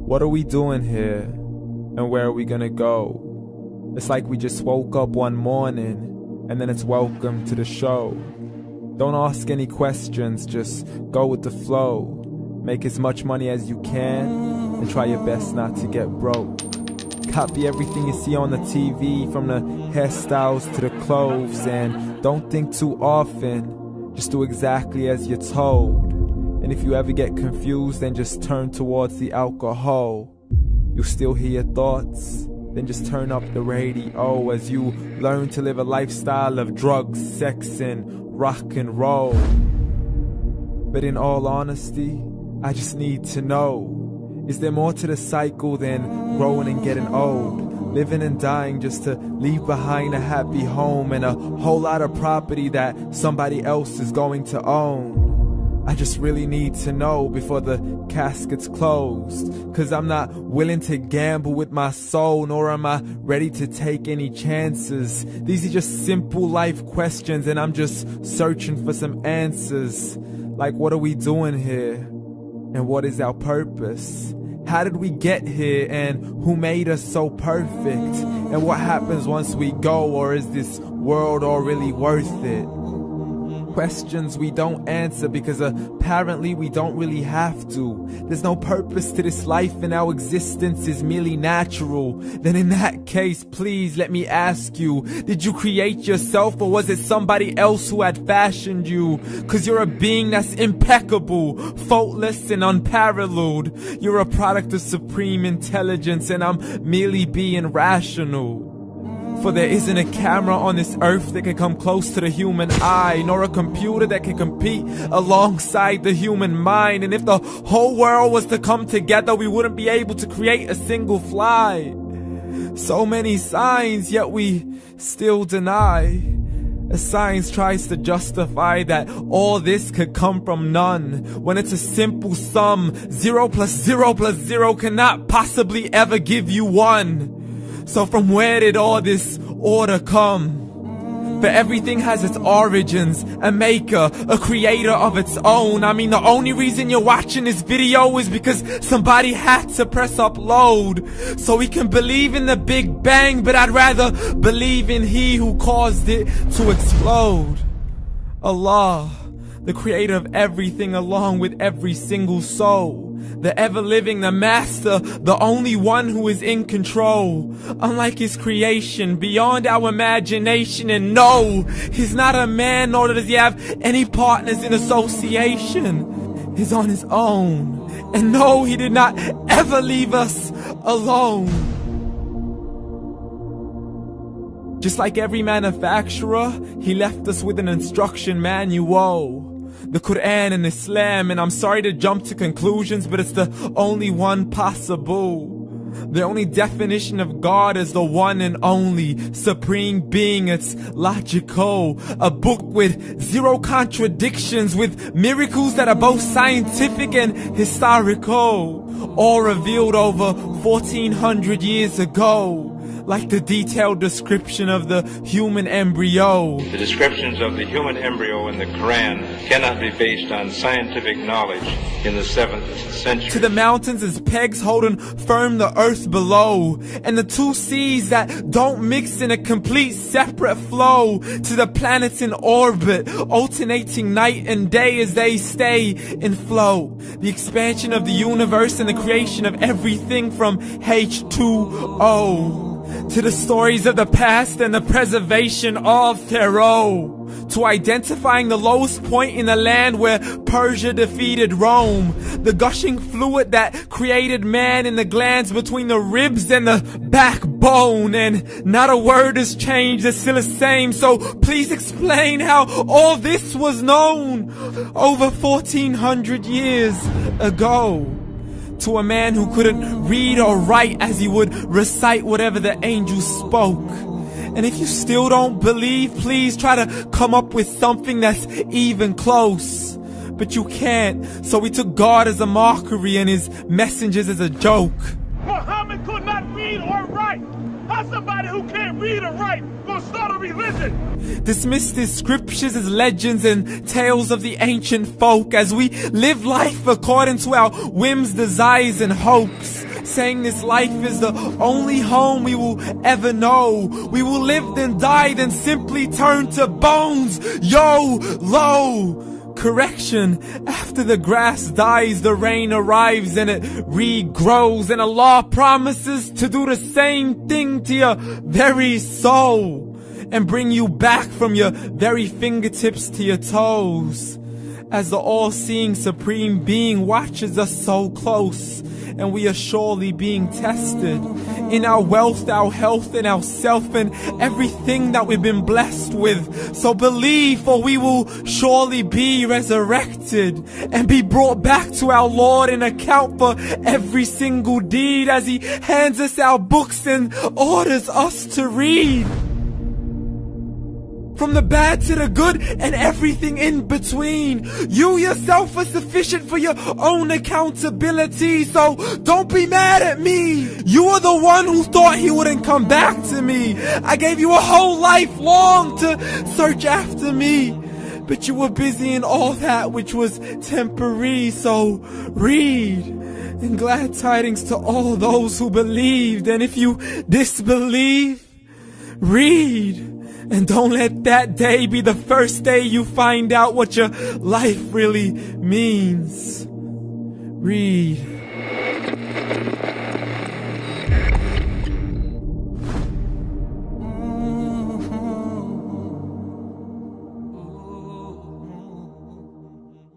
What are we doing here? And where are we gonna go? It's like we just woke up one morning and then it's welcome to the show. Don't ask any questions, just go with the flow. Make as much money as you can and try your best not to get broke. Copy everything you see on the TV, from the hairstyles to the clothes, and don't think too often, just do exactly as you're told. And if you ever get confused, then just turn towards the alcohol. You'll still hear your thoughts, then just turn up the radio as you learn to live a lifestyle of drugs, sex, and rock and roll. But in all honesty, I just need to know, is there more to the cycle than growing and getting old? Living and dying just to leave behind a happy home and a whole lot of property that somebody else is going to own. I just really need to know before the casket's closed, 'cause I'm not willing to gamble with my soul, nor am I ready to take any chances. These are just simple life questions and I'm just searching for some answers. Like, what are we doing here? And what is our purpose? How did we get here, and who made us so perfect? And what happens once we go, or is this world all really worth it? Questions we don't answer because apparently we don't really have to. There's no purpose to this life and our existence is merely natural. Then in that case, please let me ask you, did you create yourself, or was it somebody else who had fashioned you? 'Cause you're a being that's impeccable, faultless and unparalleled. You're a product of supreme intelligence and I'm merely being rational. For there isn't a camera on this earth that can come close to the human eye, nor a computer that can compete alongside the human mind. And if the whole world was to come together, we wouldn't be able to create a single fly. So many signs, yet we still deny. As science tries to justify that all this could come from none, when it's a simple sum. 0 plus 0 plus 0 cannot possibly ever give you 1. So from where did all this order come? For everything has its origins, a maker, a creator of its own. I mean, the only reason you're watching this video is because somebody had to press upload. So we can believe in the Big Bang, but I'd rather believe in He who caused it to explode. Allah, the creator of everything along with every single soul. The ever-living, the master, the only one who is in control. Unlike his creation, beyond our imagination. And no, he's not a man, nor does he have any partners in association. He's on his own. And no, he did not ever leave us alone. Just like every manufacturer, he left us with an instruction manual. The Quran and Islam, and I'm sorry to jump to conclusions, but it's the only one possible. The only definition of God is the one and only supreme being. It's logical, a book with 0 contradictions, with miracles that are both scientific and historical, all revealed over 1400 years ago. Like the detailed description of the human embryo. The descriptions of the human embryo in the Quran cannot be based on scientific knowledge in the 7th century. To the mountains as pegs holding firm the earth below, and the 2 seas that don't mix in a complete separate flow. To the planets in orbit, alternating night and day as they stay in flow. The expansion of the universe and the creation of everything from H2O. To the stories of the past and the preservation of Pharaoh. To identifying the lowest point in the land where Persia defeated Rome. The gushing fluid that created man in the glands between the ribs and the backbone. And not a word has changed, it's still the same. So please explain how all this was known over 1400 years ago. To a man who couldn't read or write, as he would recite whatever the angels spoke. And if you still don't believe, please try to come up with something that's even close. But you can't, so we took God as a mockery and his messengers as a joke. Muhammad could not read or write. How's somebody who can't read or write gonna start a religion? Dismissed his scriptures as legends and tales of the ancient folk, as we live life according to our whims, desires, and hopes. saying this life is the only home we will ever know. We will live then die, then simply turn to bones. YOLO! Correction, after the grass dies, the rain arrives and it regrows, and Allah promises to do the same thing to your very soul and bring you back from your very fingertips to your toes, as the all-seeing supreme being watches us so close, and we are surely being tested in our wealth, our health, and our self, and everything that we've been blessed with. So believe, for we will surely be resurrected and be brought back to our Lord and account for every single deed, as He hands us our books and orders us to read. From the bad to the good and everything in between. You yourself are sufficient for your own accountability, so don't be mad at me. You are the one who thought He wouldn't come back to me. I gave you a whole life long to search after me, but you were busy in all that which was temporary. So read, and glad tidings to all those who believed. And if you disbelieve, read. And don't let that day be the first day you find out what your life really means. Read.